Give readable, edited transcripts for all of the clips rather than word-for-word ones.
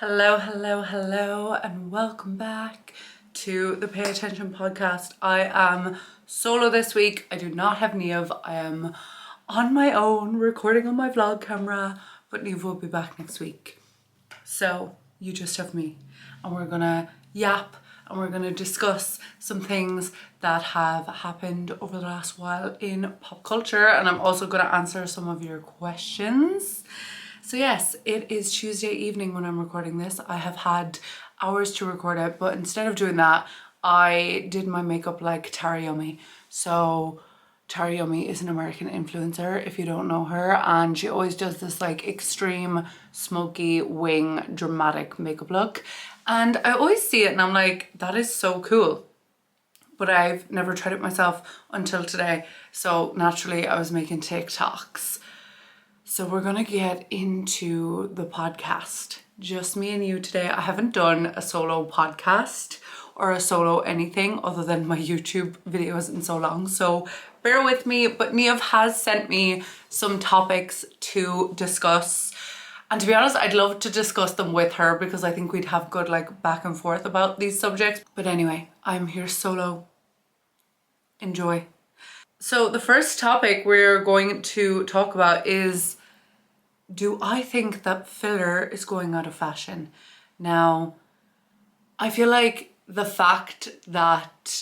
Hello, hello, hello, and welcome back to the Pay Attention podcast. I am solo this week. I do not have Niamh. I am on my own recording on my vlog camera, but Niamh will be back next week. So you just have me, and we're gonna yap and we're gonna discuss some things that have happened over the last while in pop culture, and I'm also gonna answer some of your questions. So yes, it is Tuesday evening when I'm recording this. I have had hours to record it, but instead of doing that, I did my makeup like Tara Yummy. So Tara Yummy is an American influencer, if you don't know her, and she always does this like extreme smoky wing dramatic makeup look. And I always see it and I'm like, that is so cool. But I've never tried it myself until today. So naturally I was making TikToks. So we're gonna get into the podcast. Just me and you today. I haven't done a solo podcast or a solo anything other than my YouTube videos in so long. So bear with me, but Niamh has sent me some topics to discuss. And to be honest, I'd love to discuss them with her because I think we'd have good like back and forth about these subjects. But anyway, I'm here solo. Enjoy. So the first topic we're going to talk about is, do I think that filler is going out of fashion? Now, I feel like the fact that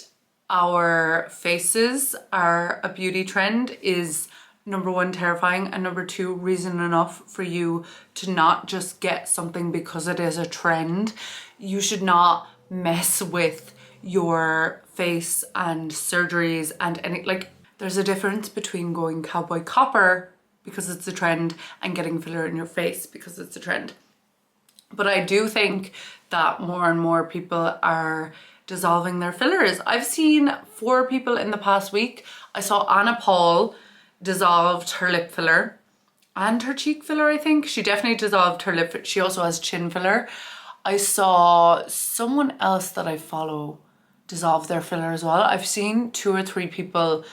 our faces are a beauty trend is number one, terrifying, and number two, reason enough for you to not just get something because it is a trend. You should not mess with your face and surgeries and any, like, there's a difference between going cowboy copper because it's a trend and getting filler in your face because it's a trend. But I do think that more and more people are dissolving their fillers. I've seen 4 people in the past week. I saw Anna Paul dissolved her lip filler and her cheek filler, I think. She definitely dissolved her lip. She also has chin filler. I saw someone else that I follow dissolve their filler as well. I've seen 2 or 3 people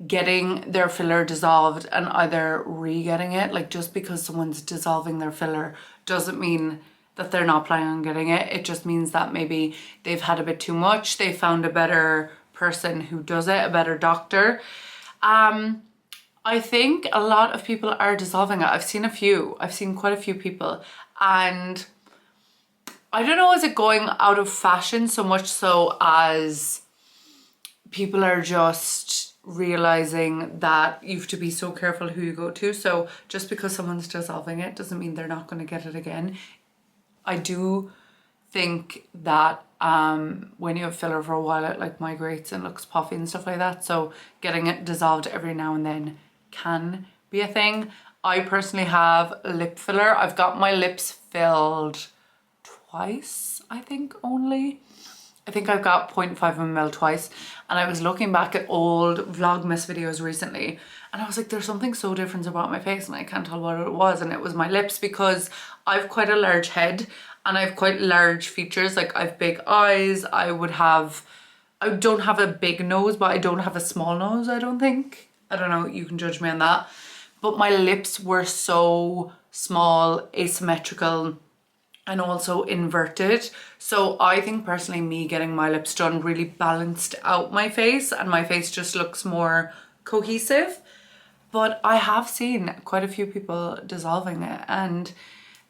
getting their filler dissolved and either re-getting it. Like, just because someone's dissolving their filler doesn't mean that they're not planning on getting it. It just means that maybe they've had a bit too much. They found a better person who does it, a better doctor. I think a lot of people are dissolving it. I've seen quite a few people, and I don't know, is it going out of fashion so much so as people are just realizing that you have to be so careful who you go to. So just because someone's dissolving it doesn't mean they're not going to get it again. I do think that when you have filler for a while, it like migrates and looks puffy and stuff like that. So getting it dissolved every now and then can be a thing. I personally have lip filler. I've got my lips filled twice, I think, only. I think I've got 0.5 ml twice, and I was looking back at old Vlogmas videos recently and I was like, there's something so different about my face and I can't tell what it was, and it was my lips, because I've quite a large head and I've quite large features. Like, I've big eyes, I don't have a big nose, but I don't have a small nose, I don't think. I don't know, you can judge me on that. But my lips were so small, asymmetrical, and also inverted. So I think personally me getting my lips done really balanced out my face, and my face just looks more cohesive. But I have seen quite a few people dissolving it, and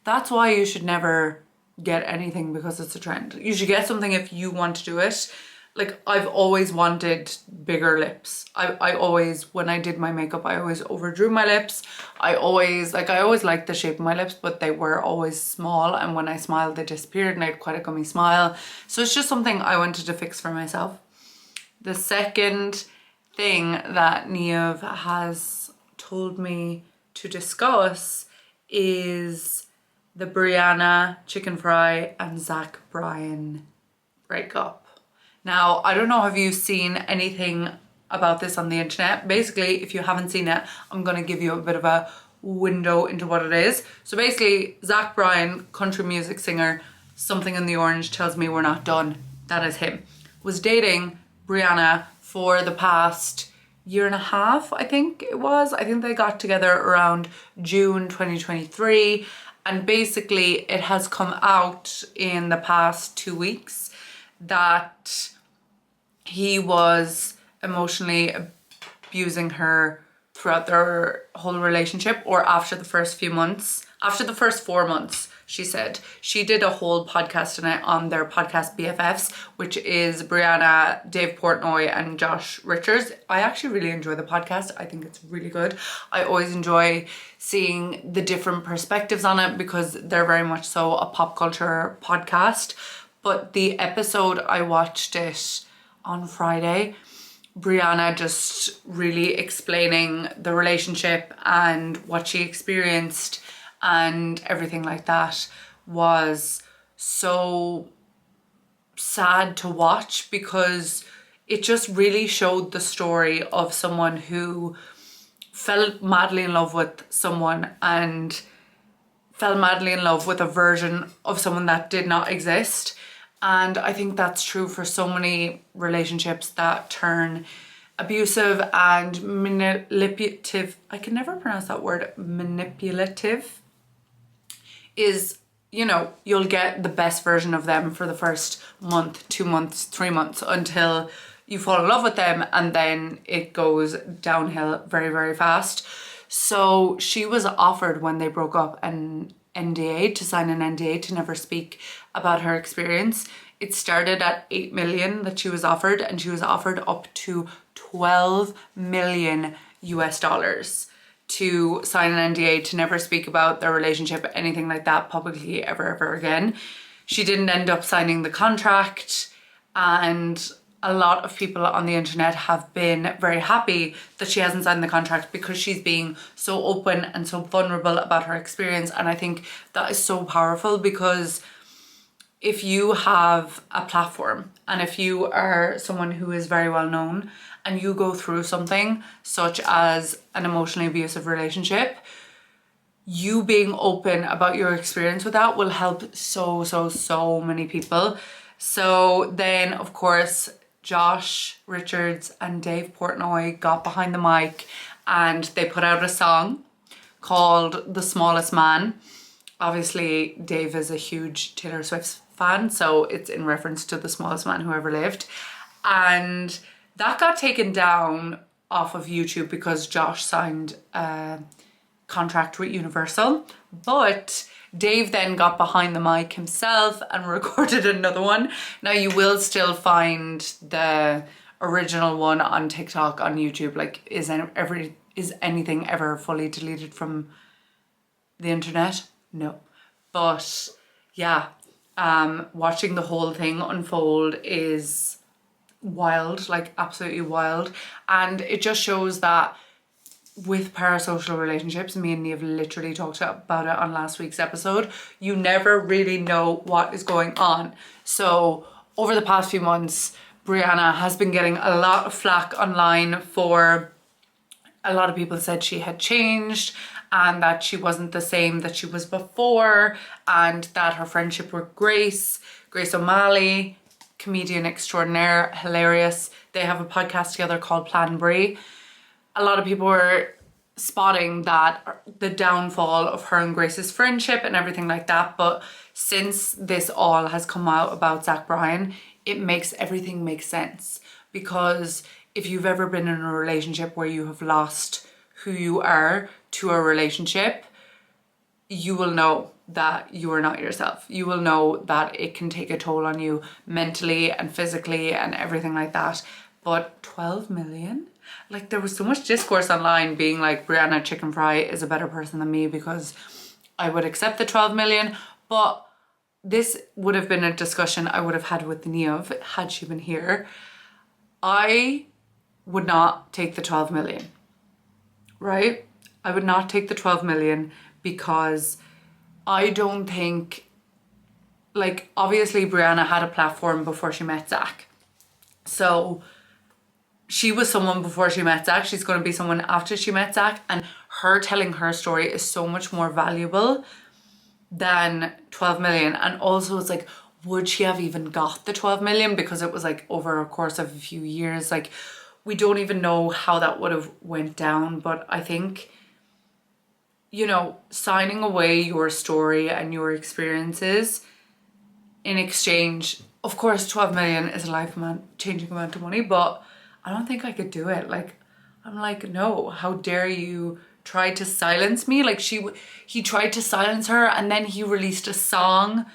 that's why you should never get anything because it's a trend. You should get something if you want to do it. Like, I've always wanted bigger lips. I always, when I did my makeup, I always overdrew my lips. I always liked the shape of my lips, but they were always small, and when I smiled they disappeared and I had quite a gummy smile. So it's just something I wanted to fix for myself. The second thing that Niamh has told me to discuss is the Brianna Chicken Fry and Zach Bryan breakup. Now, I don't know if you've seen anything about this on the internet. Basically, if you haven't seen it, I'm going to give you a bit of a window into what it is. So basically, Zach Bryan, country music singer, Something in the Orange Tells Me We're Not Done, that is him, was dating Brianna for the past year and a half, I think it was. I think they got together around June 2023. And basically it has come out in the past 2 weeks that he was emotionally abusing her throughout their whole relationship, or after the first 4 months, she said. She did a whole podcast tonight on their podcast BFFs, which is Brianna, Dave Portnoy and Josh Richards. I actually really enjoy the podcast. I think it's really good. I always enjoy seeing the different perspectives on it because they're very much so a pop culture podcast. But the episode, I watched it on Friday, Brianna just really explaining the relationship and what she experienced and everything like that was so sad to watch, because it just really showed the story of someone who fell madly in love with someone and fell madly in love with a version of someone that did not exist. And I think that's true for so many relationships that turn abusive and manipulative. I can never pronounce that word, manipulative. Is, you'll get the best version of them for the first month, 2 months, 3 months, until you fall in love with them, and then it goes downhill very, very fast. So she was offered, when they broke up, an NDA, to sign an NDA to never speak about her experience. It started at 8 million that she was offered, and she was offered up to 12 million US dollars to sign an NDA to never speak about their relationship, anything like that, publicly ever again. She didn't end up signing the contract, and a lot of people on the internet have been very happy that she hasn't signed the contract, because she's being so open and so vulnerable about her experience. And I think that is so powerful, because if you have a platform and if you are someone who is very well known and you go through something such as an emotionally abusive relationship, you being open about your experience with that will help so many people. So then, of course, Josh Richards and Dave Portnoy got behind the mic and they put out a song called The Smallest Man. Obviously, Dave is a huge Taylor Swift fan, so it's in reference to The Smallest Man Who Ever Lived. And that got taken down off of YouTube because Josh signed a contract with Universal. But Dave then got behind the mic himself and recorded another one. Now, you will still find the original one on TikTok, on YouTube. Like, is anything ever fully deleted from the internet? No. But yeah, watching the whole thing unfold is wild, like absolutely wild. And it just shows that with parasocial relationships, me and Neve literally talked about it on last week's episode, you never really know what is going on. So over the past few months, Brianna has been getting a lot of flack online for, a lot of people said she had changed and that she wasn't the same that she was before, and that her friendship with Grace O'Malley, comedian extraordinaire, hilarious. They have a podcast together called Plan Brie. A lot of people were spotting that the downfall of her and Grace's friendship and everything like that. But since this all has come out about Zach Bryan, it makes everything make sense. Because if you've ever been in a relationship where you have lost who you are to a relationship, you will know that you are not yourself. You will know that it can take a toll on you mentally and physically and everything like that. But 12 million? Like, there was so much discourse online being like, Brianna Chicken Fry is a better person than me because I would accept the 12 million. But this would have been a discussion I would have had with Neve had she been here. I would not take the 12 million, right? I would not take the 12 million because I don't think, like, obviously Brianna had a platform before she met Zach. So she was someone before she met Zach. She's going to be someone after she met Zach. And her telling her story is so much more valuable than 12 million. And also it's like, would she have even got the 12 million? Because it was like over a course of a few years. Like, we don't even know how that would have went down. But I think you know, signing away your story and your experiences in exchange. Of course, 12 million is a life-changing amount of money, but I don't think I could do it. Like, I'm like, no, how dare you try to silence me? Like, he tried to silence her, and then he released a song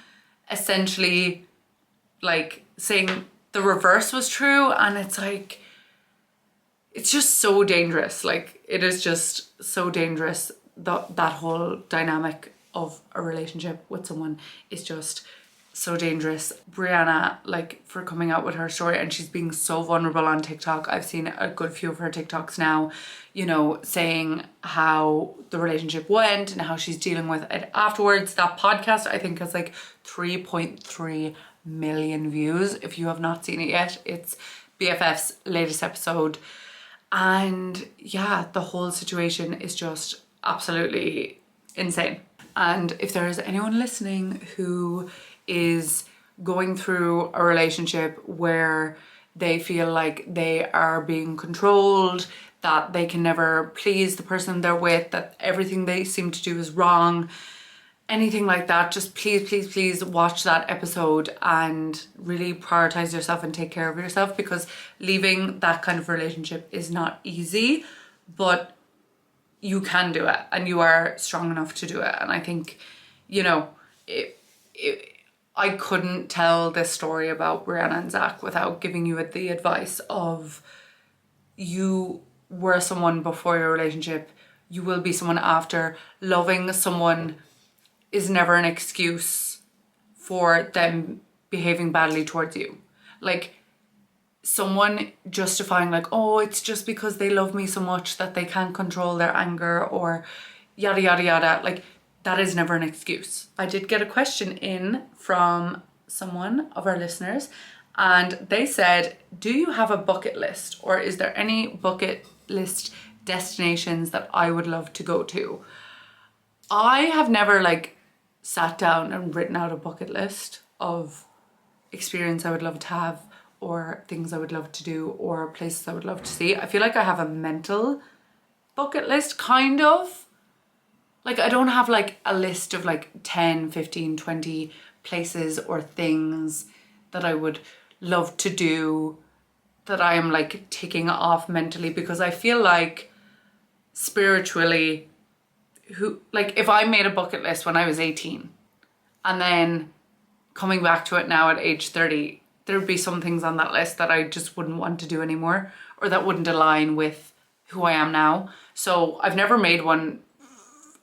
essentially like saying the reverse was true, and it's like, it's just so dangerous. Like, it is just so dangerous. That whole dynamic of a relationship with someone is just so dangerous. Brianna, like, for coming out with her story, and she's being so vulnerable on TikTok. I've seen a good few of her TikToks now, you know, saying how the relationship went and how she's dealing with it afterwards. That podcast, I think, has like 3.3 million views. If you have not seen it yet, it's BFF's latest episode. And yeah, the whole situation is just absolutely insane. And if there is anyone listening who is going through a relationship where they feel like they are being controlled, that they can never please the person they're with, that everything they seem to do is wrong, anything like that, just please watch that episode and really prioritize yourself and take care of yourself, because leaving that kind of relationship is not easy, but you can do it and you are strong enough to do it. And I think, you know, I couldn't tell this story about Brianna and Zach without giving you the advice of, you were someone before your relationship, you will be someone after. Loving someone is never an excuse for them behaving badly towards you. Like, someone justifying like, oh, it's just because they love me so much that they can't control their anger, or yada yada yada, like, that is never an excuse. I did get a question in from someone of our listeners, and they said, do you have a bucket list, or is there any bucket list destinations that I would love to go to? I have never like sat down and written out a bucket list of experience I would love to have, or things I would love to do, or places I would love to see. I feel like I have a mental bucket list, kind of. Like, I don't have like a list of like 10, 15, 20 places or things that I would love to do, that I am like ticking off mentally, because I feel like spiritually, like, if I made a bucket list when I was 18 and then coming back to it now at age 30, there would be some things on that list that I just wouldn't want to do anymore, or that wouldn't align with who I am now. So I've never made one,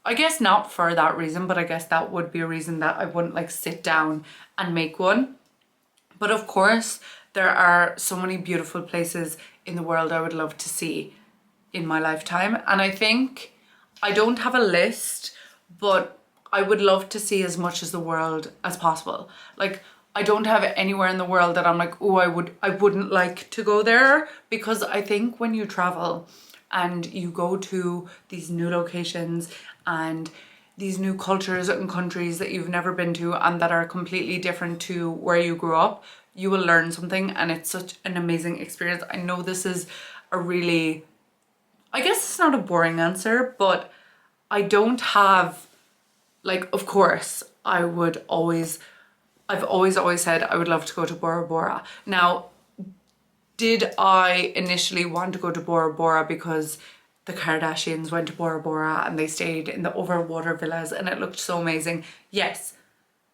I guess not for that reason, but I guess that would be a reason that I wouldn't like sit down and make one. But of course, there are so many beautiful places in the world I would love to see in my lifetime. And I think I don't have a list, but I would love to see as much of the world as possible. Like, I don't have anywhere in the world that I'm like, oh, I wouldn't like to go there, because I think when you travel and you go to these new locations and these new cultures and countries that you've never been to and that are completely different to where you grew up, you will learn something, and it's such an amazing experience. I know this is a really, I guess it's not a boring answer, but I don't have, like, of course, I've always said I would love to go to Bora Bora. Now, did I initially want to go to Bora Bora because the Kardashians went to Bora Bora and they stayed in the overwater villas and it looked so amazing? Yes.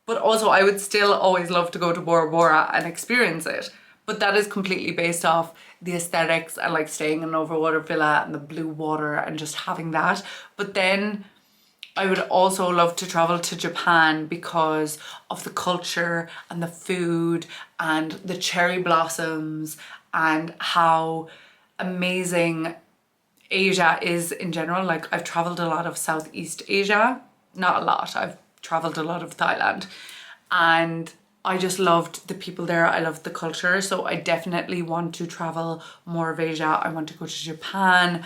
But also I would still always love to go to Bora Bora and experience it. But that is completely based off the aesthetics and like staying in an overwater villa and the blue water and just having that. But then I would also love to travel to Japan because of the culture and the food and the cherry blossoms and how amazing Asia is in general. Like, I've traveled a lot of Southeast Asia, not a lot, I've traveled a lot of Thailand, and I just loved the people there. I loved the culture. So I definitely want to travel more of Asia. I want to go to Japan.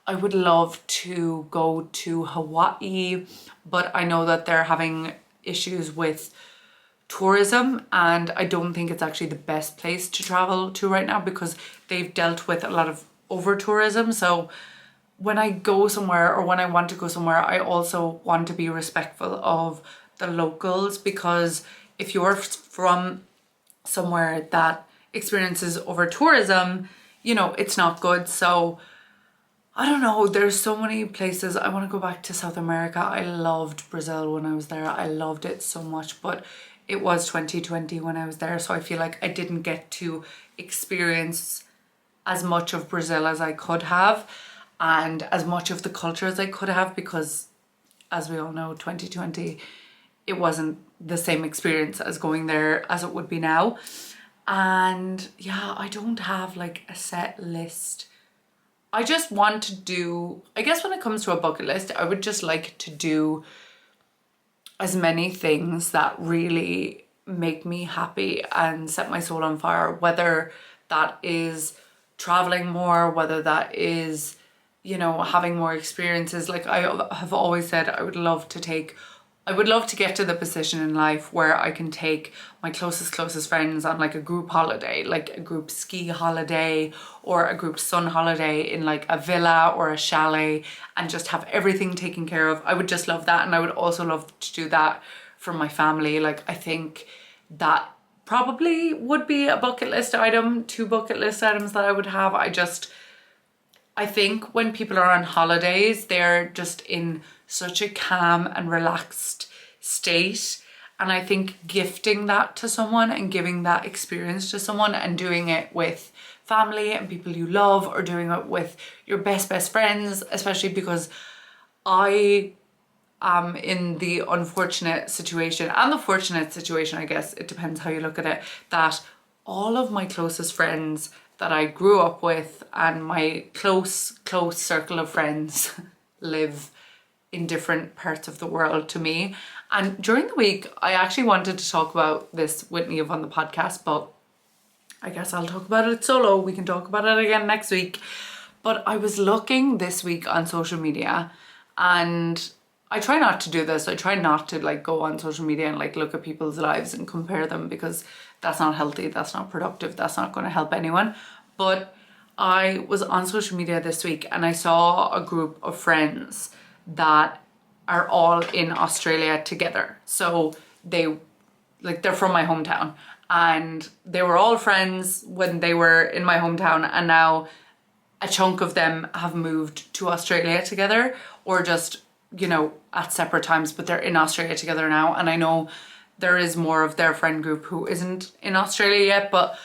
I would love to go to Hawaii, but I know that they're having issues with tourism, and I don't think it's actually the best place to travel to right now because they've dealt with a lot of over tourism. So when I go somewhere or when I want to go somewhere, I also want to be respectful of the locals, because if you're from somewhere that experiences over tourism, you know, it's not good. So I don't know, there's so many places. I want to go back to South America. I loved Brazil when I was there. I loved it so much, but it was 2020 when I was there, so I feel like I didn't get to experience as much of Brazil as I could have and as much of the culture as I could have, because as we all know, 2020, it wasn't the same experience as going there as it would be now. And yeah, I don't have like a set list. I just want to do, I guess when it comes to a bucket list, I would just like to do as many things that really make me happy and set my soul on fire, whether that is traveling more, whether that is, you know, having more experiences. Like I have always said, I would love to get to the position in life where I can take my closest friends on like a group holiday, like a group ski holiday or a group sun holiday in like a villa or a chalet, and just have everything taken care of. I would just love that. And I would also love to do that for my family. Like I think that probably would be a bucket list item, 2 bucket list items that I would have. I think when people are on holidays, they're just in such a calm and relaxed state. And I think gifting that to someone and giving that experience to someone and doing it with family and people you love, or doing it with your best friends, especially because I am in the unfortunate situation, and the fortunate situation, I guess, it depends how you look at it, that all of my closest friends that I grew up with and my close circle of friends live in different parts of the world to me. And during the week, I actually wanted to talk about this with Niamh on the podcast, but I guess I'll talk about it solo. We can talk about it again next week. But I was looking this week on social media, and I try not to do this. I try not to like go on social media and like look at people's lives and compare them, because that's not healthy, that's not productive, that's not going to help anyone. But I was on social media this week and I saw a group of friends that are all in Australia together. So they're from my hometown, and they were all friends when they were in my hometown, and now a chunk of them have moved to Australia together, or just, you know, at separate times, but they're in Australia together now. And I know there is more of their friend group who isn't in Australia yet, but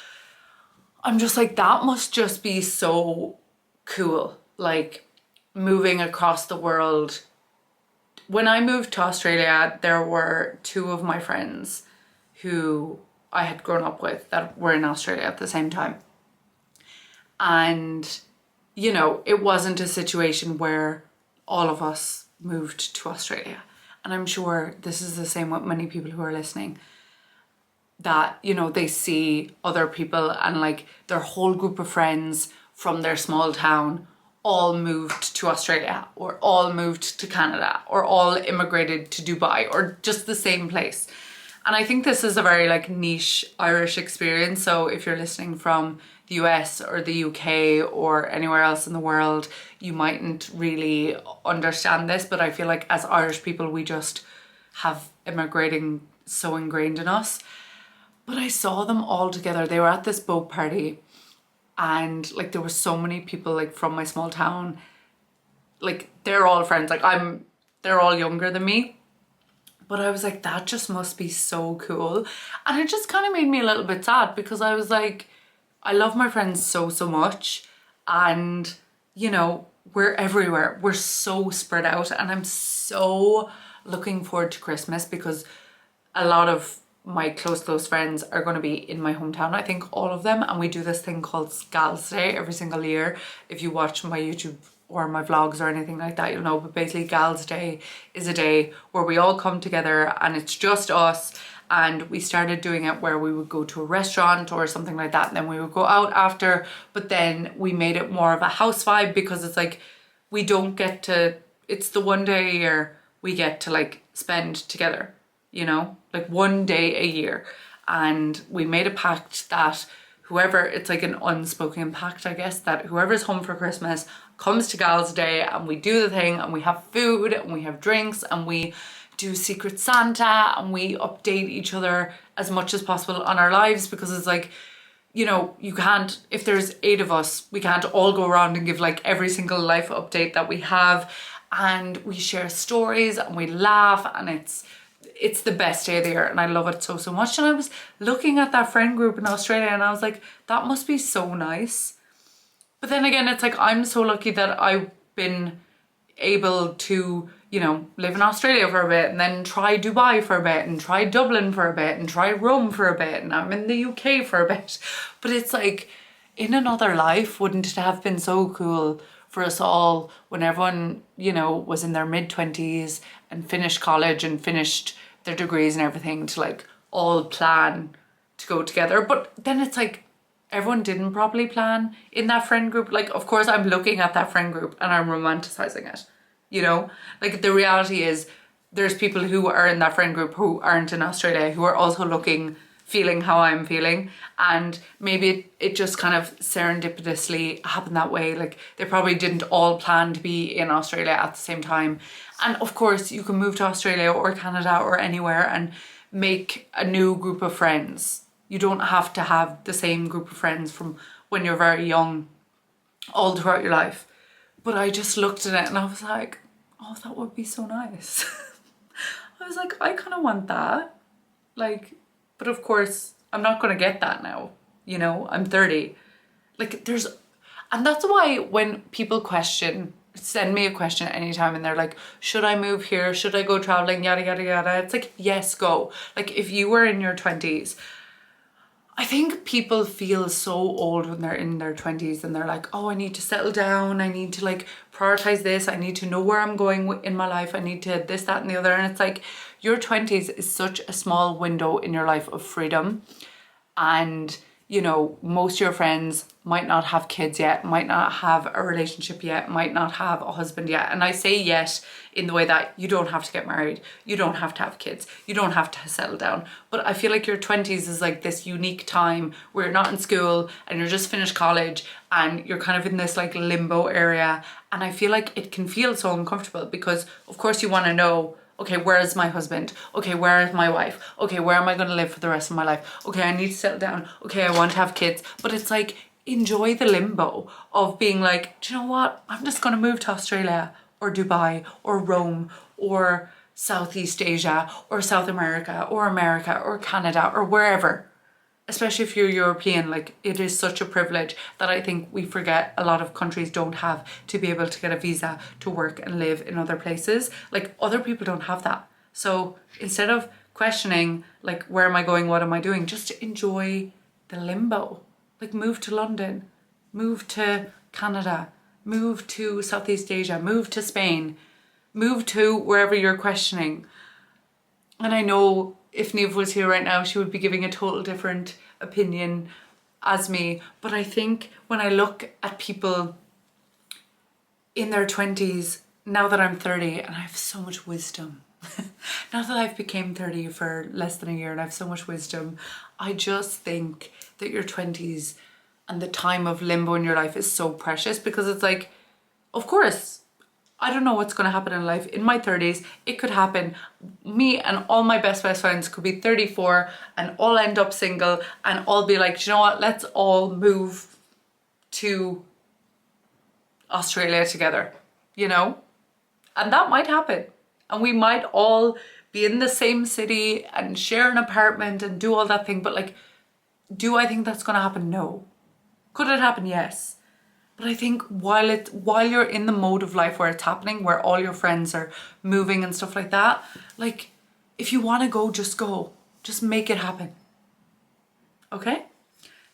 I'm just like, that must just be so cool. Like moving across the world. When I moved to Australia, there were 2 of my friends who I had grown up with that were in Australia at the same time. And, you know, it wasn't a situation where all of us moved to Australia. And I'm sure this is the same with many people who are listening, that, you know, they see other people and like their whole group of friends from their small town all moved to Australia, or all moved to Canada, or all immigrated to Dubai, or just the same place. And I think this is a very like niche Irish experience. So if you're listening from the US or the UK or anywhere else in the world, you mightn't really understand this, but I feel like as Irish people, we just have immigrating so ingrained in us. But I saw them all together. They were at this boat party, and like there were so many people like from my small town. Like they're all friends. Like they're all younger than me. But I was like, that just must be so cool. And it just kind of made me a little bit sad, because I was like, I love my friends so much. And, you know, we're everywhere. We're so spread out. And I'm so looking forward to Christmas, because a lot of my close friends are going to be in my hometown. I think all of them. And we do this thing called Gals Day every single year. If you watch my YouTube or my vlogs or anything like that, you'll know. But basically Gals Day is a day where we all come together and it's just us. And we started doing it where we would go to a restaurant or something like that, and then we would go out after. But then we made it more of a house vibe, because it's like we don't get to, it's the one day a year we get to like spend together, you know, like one day a year. And we made a pact that whoever, it's like an unspoken pact, I guess, that whoever's home for Christmas comes to Gals Day and we do the thing and we have food and we have drinks and we do Secret Santa and we update each other as much as possible on our lives, because it's like, you know, you can't, if there's 8 of us, we can't all go around and give like every single life update that we have, and we share stories and we laugh, and it's the best day of the year, and I love it so much. And I was looking at that friend group in Australia and I was like, that must be so nice. But then again, it's like, I'm so lucky that I've been able to, you know, live in Australia for a bit and then try Dubai for a bit and try Dublin for a bit and try Rome for a bit, and I'm in the UK for a bit. But it's like, in another life, wouldn't it have been so cool for us all, when everyone, you know, was in their mid-20s and finished college and finished their degrees and everything, to like all plan to go together. But then it's like, everyone didn't properly plan in that friend group. Like, of course I'm looking at that friend group and I'm romanticizing it, you know? Like, the reality is there's people who are in that friend group who aren't in Australia, who are also feeling how I'm feeling, and maybe it just kind of serendipitously happened that way. Like, they probably didn't all plan to be in Australia at the same time. And of course you can move to Australia or Canada or anywhere and make a new group of friends. You don't have to have the same group of friends from when you're very young all throughout your life. But I just looked at it and I was like, oh, that would be so nice. I was like, I kind of want that. Like, but of course I'm not going to get that now. You know, I'm 30. Like, and that's why when people send me a question anytime and they're like, should I move here? Should I go traveling? Yada, yada, yada. It's like, yes, go. Like, if you were in your 20s, I think people feel so old when they're in their 20s and they're like, oh, I need to settle down. I need to like prioritize this. I need to know where I'm going in my life. I need to this, that, and the other. And it's like, your 20s is such a small window in your life of freedom. And, you know, most of your friends might not have kids yet, might not have a relationship yet, might not have a husband yet. And I say yet in the way that you don't have to get married, you don't have to have kids, you don't have to settle down. But I feel like your 20s is like this unique time where you're not in school and you're just finished college and you're kind of in this like limbo area. And I feel like it can feel so uncomfortable because of course you want to know, okay, where is my husband? Okay, where is my wife? Okay, where am I going to live for the rest of my life? Okay, I need to settle down. Okay, I want to have kids. But it's like, enjoy the limbo of being like, do you know what? I'm just going to move to Australia or Dubai or Rome or Southeast Asia or South America or Canada or wherever. Especially if you're European, like, it is such a privilege that I think we forget a lot of countries don't have, to be able to get a visa to work and live in other places. Like, other people don't have that. So instead of questioning, like, where am I going? What am I doing? Just enjoy the limbo. Like, move to London, move to Canada, move to Southeast Asia, move to Spain, move to wherever you're questioning. And I know if Niamh was here right now, she would be giving a total different opinion as me. But I think when I look at people in their 20s, now that I'm 30 and I have so much wisdom, now that I've became 30 for less than a year and I have so much wisdom, I just think that your 20s and the time of limbo in your life is so precious, because it's like, of course, I don't know what's going to happen in life. In my 30s, it could happen. Me and all my best friends could be 34 and all end up single and all be like, do you know what? Let's all move to Australia together, you know? And that might happen. And we might all be in the same city and share an apartment and do all that thing. But like, do I think that's going to happen? No. Could it happen? Yes. But I think while you're in the mode of life where it's happening, where all your friends are moving and stuff like that, like, if you want to go, just go. Just make it happen. Okay?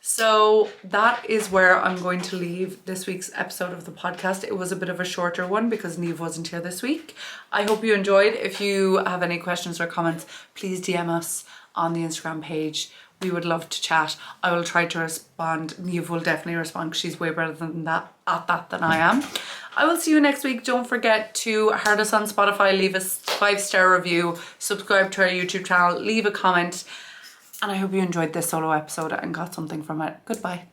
So that is where I'm going to leave this week's episode of the podcast. It was a bit of a shorter one because Niamh wasn't here this week. I hope you enjoyed. If you have any questions or comments, please DM us on the Instagram page. We would love to chat. I will try to respond. Niamh will definitely respond because she's way better than that at that than I am. I will see you next week. Don't forget to heart us on Spotify, leave us a 5-star review, subscribe to our YouTube channel, leave a comment. And I hope you enjoyed this solo episode and got something from it. Goodbye.